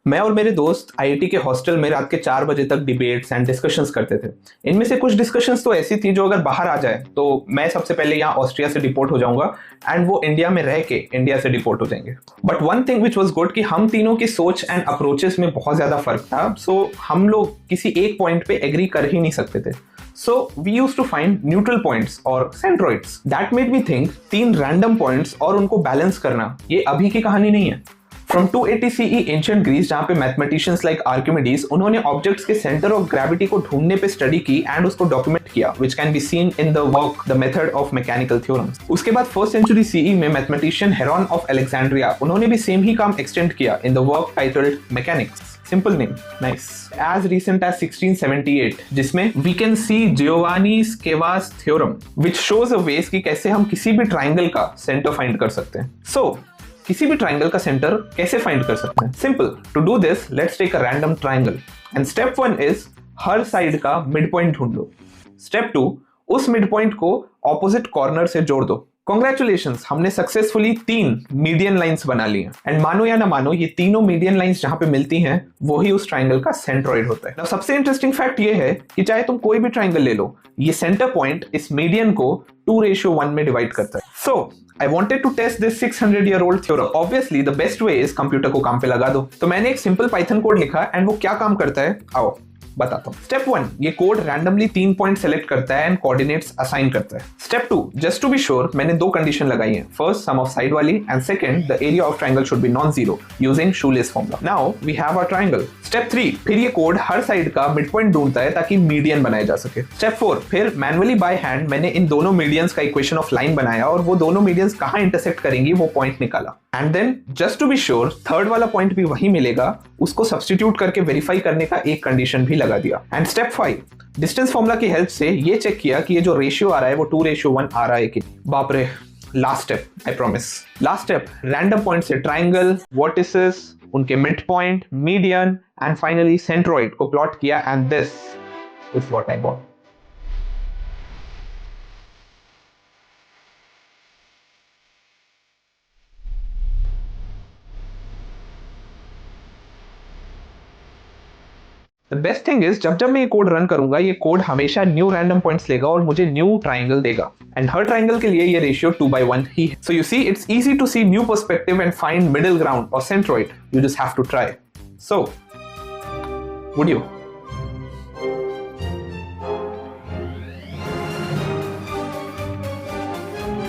मैं और मेरे दोस्त आईआईटी के हॉस्टल में रात के 4 बजे तक डिबेट्स एंड डिस्कशंस करते थे। इनमें से कुछ डिस्कशंस तो ऐसी थी जो अगर बाहर आ जाए तो मैं सबसे पहले यहाँ ऑस्ट्रिया से डिपोर्ट हो जाऊंगा एंड वो इंडिया में रह के इंडिया से डिपोर्ट हो जाएंगे। But one thing which was good कि हम तीनों की सोच एंड अप्रोचेस में बहुत ज्यादा फर्क था, सो हम लोग किसी एक पॉइंट पे एग्री कर ही नहीं सकते थे। So we used to find neutral points or centroids. That made me think 3 random points और उनको बैलेंस करना ये अभी की कहानी नहीं है। From 280 CE एंशिएंट ग्रीस, जहाँ पे मैथमेटिशियंस लाइक आर्किमिडीज उन्होंने ऑब्जेक्ट्स के सेंटर ऑफ ग्रेविटी को ढूंढने पे स्टडी की एंड उसको डॉक्यूमेंट किया, which can be seen in the work The Method of Mechanical Theorems. उसके बाद 1st century CE में मैथमेटिशियन हेरॉन ऑफ अलेक्जेंड्रिया उन्होंने भी सेम ही काम एक्सटेंड किया in the work titled Mechanics. Simple name, nice. As recent as 1678, जिसमें we can see Giovanni Schiava's theorem, which shows a ways कि कैसे हम किसी भी ट्राइंगल का सेंटर फाइंड कर सकते हैं। So, किसी भी ट्राइंगल का सेंटर कैसे फाइंड कर सकते हैं? Simple. To do this, let's take a random triangle and step 1 is हर साइड का मिड पॉइंट ढूंढ लो। स्टेप 2, उस मिड पॉइंट को ऑपोजिट कॉर्नर से जोड़ दो। Congratulations, हमने सक्सेसफुली 3 मीडियन लाइंस बना ली हैं एंड मानो या ना मानो ये तीनों मीडियन लाइंस जहां पे मिलती हैं वो ही उस ट्राइंगल का सेंट्रोइड होता है। Now, सबसे इंटरेस्टिंग फैक्ट ये है कि चाहे तुम कोई भी ट्राइंगल ले लो, ये सेंटर पॉइंट इस मीडियन को 2:1 में डिवाइड करता है। So, I wanted to test this 600-year-old theorem. Obviously, the best way is computer को काम पे लगा दो। तो मैंने एक सिंपल पाइथन कोड लिखा एंड वो क्या काम करता है आओ बताता हूँ। स्टेप 1, ये कोड रैंडमली 3 पॉइंट सेलेक्ट करता है एंड कोऑर्डिनेट्स असाइन करता है। Step 2, just to be sure मैंने 2 कंडीशन लगाई हैं। फर्स्ट, सम ऑफ साइड वाली, and second, the area of triangle should be non zero using shoelace formula. Now we have our triangle. Step 3, फिर ये code हर side का mid point ढूंढता है ताकि मीडियन बनाया जा सके। स्टेप 4, फिर मैनुअली बाय हैंड मैंने इन दोनों मीडियंस का इक्वेशन ऑफ लाइन बनाया और वो दोनों मीडियंस कहां इंटरसेक्ट करेंगी वो पॉइंट निकाला। And then just to be sure third वाला पॉइंट भी वही मिलेगा, उसको सब्स्टिट्यूट करके वेरीफाई करने का एक कंडीशन भी लगा दिया। एंड स्टेप 5, डिस्टेंस फॉर्मूला की हेल्प से ये चेक किया कि ये जो रेशियो आ रहा है वो 2:1 आ रहा है कि बाप रे। Last step, I promise. Last step, random point से ट्राइंगल, वर्टिसेस, उनके mid point, median and finally centroid को प्लॉट किया and this is what I got. The best thing is जब मैं ये कोड रन करूंगा ये कोड हमेशा न्यू रैंडम पॉइंट्स लेगा और मुझे न्यू ट्राइंगल देगा एंड हर ट्राइंगल के लिए ये रेशियो 2:1 ही है। So you see, it's easy to see new perspective and find middle ground or centroid. You just have to try. So, would you?